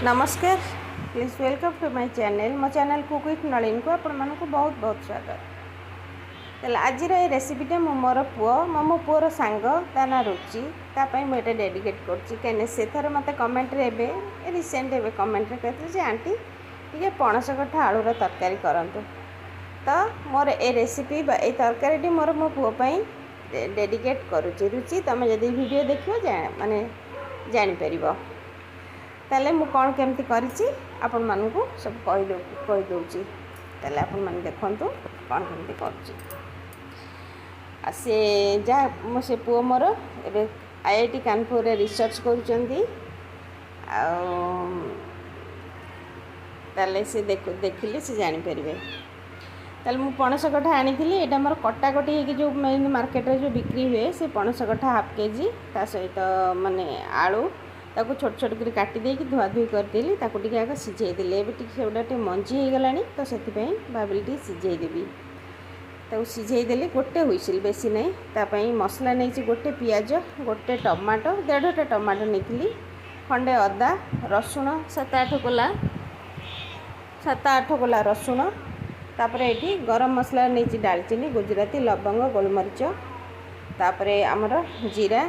नमस्कार please welcome to my channel मो channel cook Nalin को आपण मानक बहुत बहुत स्वागत। तेल आज रेसिपीटा मोर पुओ मो पुओर सांग ता ना रुचि तापाई मुझे डेडिकेट करें से थर मत कमेंट रिसेंट एवं कमेंट कहते जे आंटी टे पणस कठा आलूर तरकारी करंतु तो मोर ए रेसिपी ए तरकारी मोर मो पुओ डेडिकेट करुच्ची रुचि तुम जब वीडियो देख माने जापर ताले मु कौन केमती करिछि आपण मानकु सब कहि दउछि ताले आपण मान देखंतु कौन केमती करछि आ से जा मो से पुओ मोर एबे आईआईटी कानपुर रे रिसर्च करूचंदी आ ताले से देखिले से जानि परिबे। ताले मु पणस कठा आनिथिली एटा मोर कटा कटी हे कि जो मार्केट रे जो बिक्री हुए से पणस कठा हाफ केजी ता सहित माने आलू ताको छोट छोट कर काटी देकी धुआ धुई करदेली ताको टिके आगे सिझाई देले एबे टिके सेउडा टे मंजी हे गलानी तो सेति पई भाबिली टी सिझाई देबी ताको सिझाई देली गोटे हुइसिल बेसी नै ता पई मसला नैछि गोटे पियाज गोटे टमाटो 1.5 टमाटो नेथिली खंडे अदा रसुण 7-8 कोला रसुण तापरे एठी गरम मसला नैछि दालचीनी गुजराती लवंग गोलमरीच तापरे हमर जीरा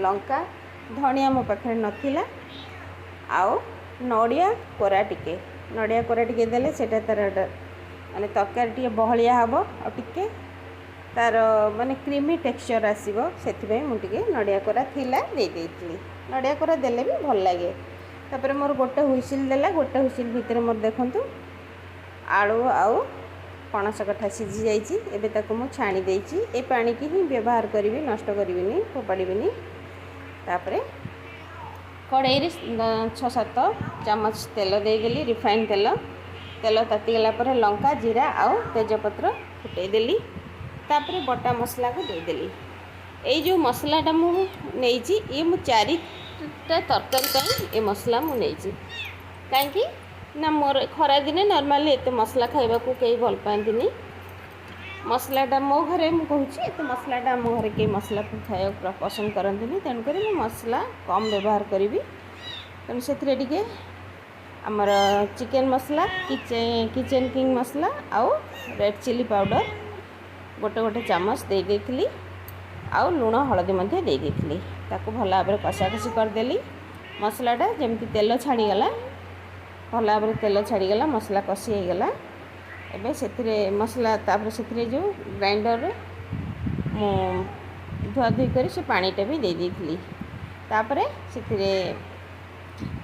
लंका धनिया मो पाखे नथिला आउ नड़िया कोरा टिके देले सेटा तार माने तरकारी टिके बहलिया हबो आ टिके तार माने क्रीमी टेक्सचर आसीबो सेति पई मु टिके नड़िया कोरा थिला दे देइतली नड़िया कोरा देले भी भल लागे। तापर मोर गोटे हुइसिल देला गोटे हुइसिल भितर मोर देखंतु आलू आउ पणस कठा सिझी जाइछि एबे ताको मु छाणी देइछि ए पानी की ही व्यवहार करिवि नष्ट करिविनी फोपाड़ीबिनी। तापरे कड़ाई 6-7 चम्मच तेल देदेली रिफाइन तेल तातीगला पर लंका जीरा आउ तेजपत्र फुटे देली तापरे बटा मसला को देदेली ए जो मसलाटा मु नेइची ये मु 4टा तरकारी पई ए मसला मु नेइची काहेकि ना मोर खरा दिने नॉर्मली एते मसला खाइबा को केही भल पांतिनी मसलाटा मो घरे मु कहूँ एत मसलाटा मो घरे के मसला खाया पसंद करते तेणुक मसला कम व्यवहार करी तेणु से आमर चिकेन मसला किचन किंग मसला आउ रेड चिली पाउडर गोटे गोटे चामच दे देइथिली आउ लुण हलदी मध्य दे देइथिली ताको भल भाव कषाकषि करदेली मसलाटा जमती तेल छाड़ीगला भल भाव तेल छाड़ीगला मसला कषि हो गला एबे सेतिरे मसला तापर सेतिरे जो ग्राइंडर रे मु धुआ धुई करी से पानीटा भी दे देइथिली तापर सेतिरे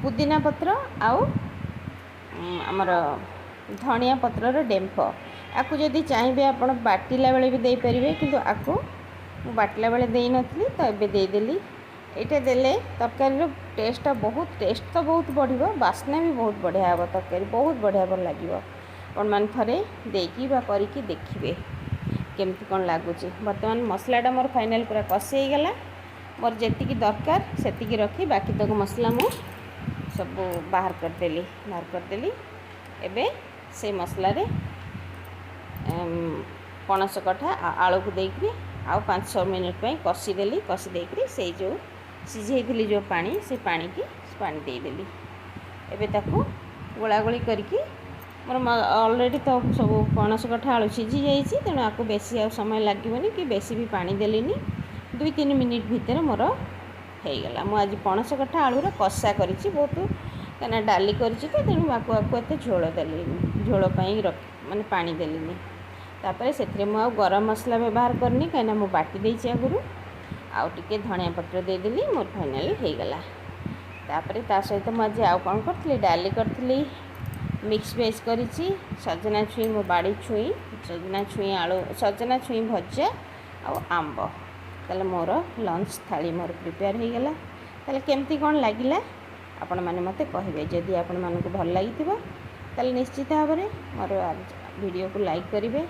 पुदीना पत्र आउ हमर धनिया पत्र रे डेम्फ आकु जदि चाहिबे आपण बाटिला बेले भी दे परिबे किंतु आकु मु बाटिला बेले देई नथली तो एबे दे देली एटा देले तरकारी रो टेस्ट तो बहुत बढ़िबो बास्ना भी बहुत बढ़िया हबो तरकारी बहुत बढ़िया भल लागिबो आपण मान थरे देकी बा करिकी देखिबे केमती कोन लागुची। वर्तमान मसलाटा मोर फाइनल पूरा कषि हो गला मोर जेतिकी दरकार सेतिकी रखी बाकी तक मसला मु सब बाहर कर देली एबे से मसला रे पणस कठा आलू को देकरी आ 5-6 मिनट पई कषि देकरी से जो सिझेइथिली जो पानी से पानी की पानी दे देली एबे ताको गोला गोली करके मोर ऑलरेडी तो सब पणस कठा आलू सिझी जाइए तेणु आपको बेसी आ समय लगे कि बेसी भी पानी देलीनी 2-3 मिनिट भितर मोर होगला। मु आज पणस कठा आलूर कषा करी बहुत कहीं डाली कर तेणु आपको एत झोल देली झोलपाई माने पानी देलीनी तापर से गरम मसला व्यवहार करनी कहीं मु बाटी देछि आगुरु आउ टिके धनिया पत्र देदेली मोर फाइनाली होगला। तापर ता सहित मुझे आउ कौन करी डाली करी मिक्स वेज करी सजना छुई मो बाड़ी छुई सजना छुई आलू सजना छुई भजा आउ आंब ताले मोर लंच थाली मोर प्रिपेयर हो गला। ताले केमती कौन लगिला आपण माने मते कहिबे जदि आपण मानकु भल लागिथिबो ताले निश्चित भाव में मोर वीडियो को लाइक करेंगे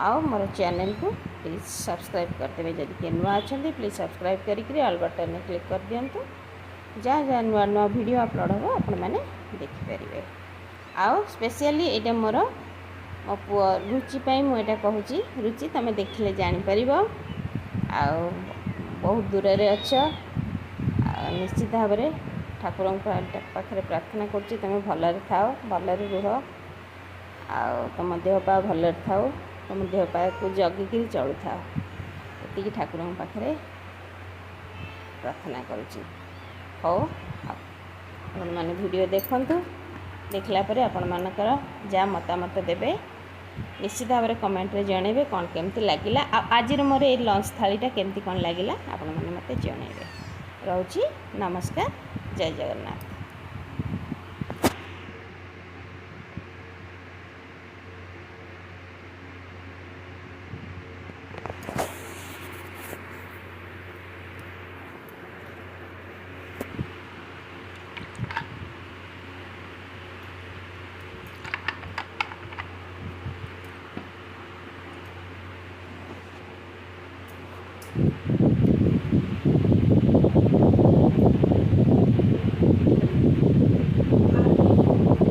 आउ मोर चैनल को प्लीज सब्सक्राइब करदेवे जदि के नुआ अच्छा प्लीज सब्सक्राइब करी ऑल बटन में क्लिक कर दिंतु जहाँ जहाँ नुआ नुआ वीडियो अपलोड हो आपण मैंने देखिपारे आउ स्पेशली ये मोर मो पुओ रुचि मुझे कहूँ रुचि तुम देखिले जापर आ बहुत दूर रे अच्छा निश्चित भाव में ଠାକୁରଙ୍କ ପାଖରେ ପ୍ରାର୍ଥନା କରୁଛି ତୁମେ ଭଲରେ ଥାଅ, ଭଲରେ ରୁହ, ଆଉ ତୁମ ଦେହ ପା ଭଲରେ ଥାଉ, ତୁମ ଦେହ ପାକୁ ଜଗିକିରି ଚଳୁଥାଅ। ଏତିକି ଠାକୁରଙ୍କ ପାଖରେ ପ୍ରାର୍ଥନା କରୁଛି। ହଉ, ଆପଣମାନେ ଭିଡ଼ିଓ ଦେଖନ୍ତୁ। ଦେଖିଲା ପରେ ଆପଣମାନଙ୍କର ଯାହା ମତାମତ ଦେବେ ନିଶ୍ଚିତ ଭାବରେ କମେଣ୍ଟରେ ଜଣାଇବେ କ'ଣ କେମିତି ଲାଗିଲା। ଆଉ ଆଜିର ମୋର ଏଇ ଲଞ୍ଚ ଥାଳିଟା କେମିତି କ'ଣ ଲାଗିଲା ଆପଣମାନେ ମୋତେ ଜଣାଇବେ। ରହୁଛି, ନମସ୍କାର, ଜୟ ଜଗନ୍ନାଥ।